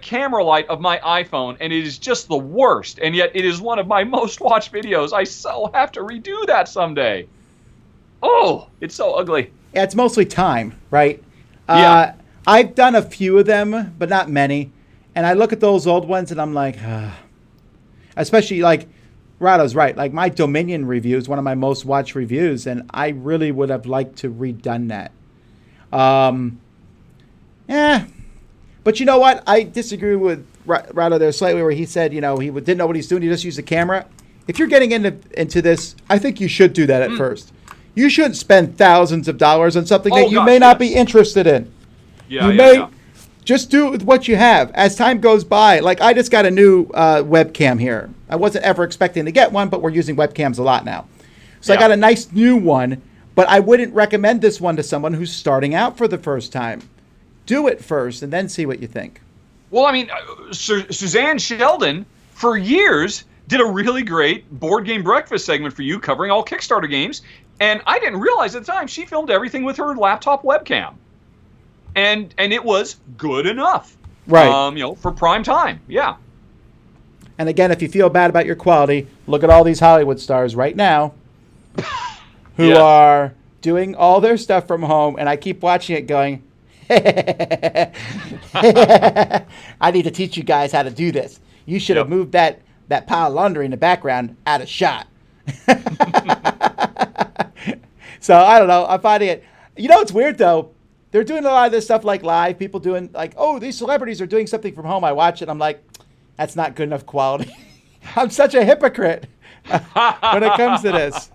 camera light of my iPhone, and it is just the worst, and yet it is one of my most watched videos. I so have to redo that someday. Oh, it's so ugly. Yeah, it's mostly time, right? Yeah. I've done a few of them, but not many, and I look at those old ones, and I'm like, especially like, Rahdo's right, like my Dominion review is one of my most watched reviews, and I really would have liked to redone that. But you know what? I disagree with Rahdo there slightly, where he said, he didn't know what he's doing. He just used the camera. If you're getting into this, I think you should do that at first. You shouldn't spend thousands of dollars on something that you may not be interested in. Just do it with what you have. As time goes by, like I just got a new webcam here. I wasn't ever expecting to get one, but we're using webcams a lot now. So I got a nice new one, but I wouldn't recommend this one to someone who's starting out for the first time. Do it first and then see what you think. Well, I mean, Suzanne Sheldon, for years, did a really great board game breakfast segment for you covering all Kickstarter games. And I didn't realize at the time she filmed everything with her laptop webcam. And it was good enough. Right. For prime time. Yeah. And again, if you feel bad about your quality, look at all these Hollywood stars right now who are doing all their stuff from home. And I keep watching it going, I need to teach you guys how to do this. You should have moved that pile of laundry in the background out of shot. So I don't know. I'm finding it. It's weird though. They're doing a lot of this stuff like live. People doing like, these celebrities are doing something from home. I watch it. I'm like, that's not good enough quality. I'm such a hypocrite when it comes to this.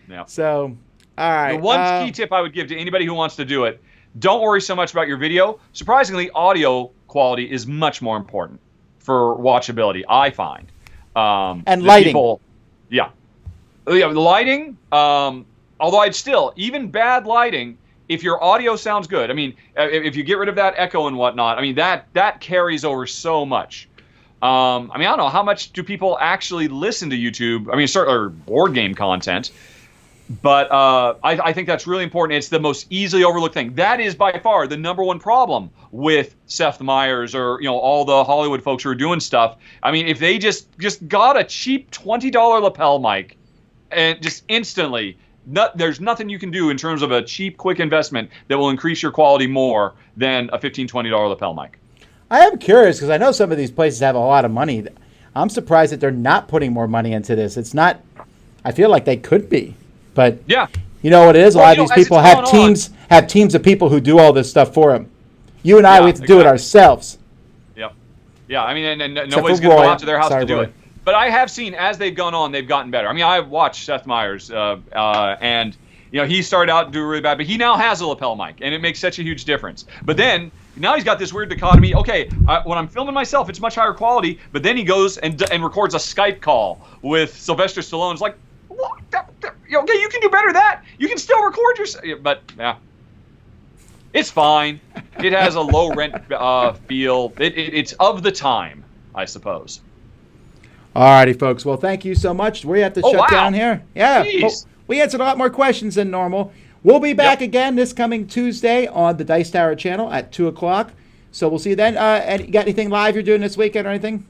Yeah. So. All right. The one key tip I would give to anybody who wants to do it, don't worry so much about your video. Surprisingly, audio quality is much more important for watchability, I find. And lighting. The lighting, although I'd still, even bad lighting, if your audio sounds good, I mean, if you get rid of that echo and whatnot, I mean, that carries over so much. I don't know, how much do people actually listen to YouTube? I mean, or board game content. But I think that's really important. It's the most easily overlooked thing. That is by far the number one problem with Seth Meyers or all the Hollywood folks who are doing stuff. I mean, if they just got a cheap $20 lapel mic, and just instantly, there's nothing you can do in terms of a cheap, quick investment that will increase your quality more than a $15, $20 lapel mic. I am curious because I know some of these places have a lot of money. I'm surprised that they're not putting more money into this. It's not. I feel like they could be. But you know what it is? A lot of these people have teams of people who do all this stuff for them. You and I, we have to do it ourselves. Yep. Yeah, I mean, and nobody's going to go out to their house to do it. But I have seen, as they've gone on, they've gotten better. I mean, I've watched Seth Meyers, and he started out doing really bad, but he now has a lapel mic, and it makes such a huge difference. But then, now he's got this weird dichotomy. Okay, when I'm filming myself, it's much higher quality, but then he goes and records a Skype call with Sylvester Stallone. It's like, what? Okay, you can do better than that. You can still record yourself. But, it's fine. It has a low rent feel. It's of the time, I suppose. All righty, folks. Well, thank you so much. We have to shut down here. Yeah. Well, we answered a lot more questions than normal. We'll be back again this coming Tuesday on the Dice Tower channel at 2 o'clock. So we'll see you then. And you got anything live you're doing this weekend or anything?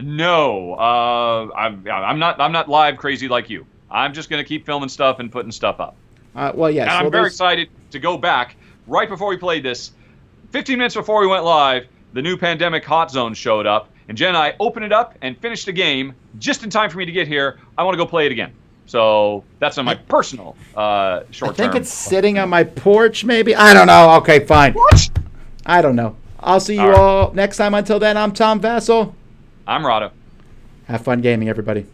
No, I'm not live crazy like you. I'm just going to keep filming stuff and putting stuff up. Well, yes. And I'm very excited to go back right before we played this. 15 minutes before we went live, the new Pandemic Hot Zone showed up, and Jen and I opened it up and finished the game just in time for me to get here. I want to go play it again. So that's on my personal short-term. I think it's sitting on my porch, maybe. I don't know. Okay, fine. What? I don't know. I'll see you all next time. Until then, I'm Tom Vasel. I'm Rahdo. Have fun gaming, everybody.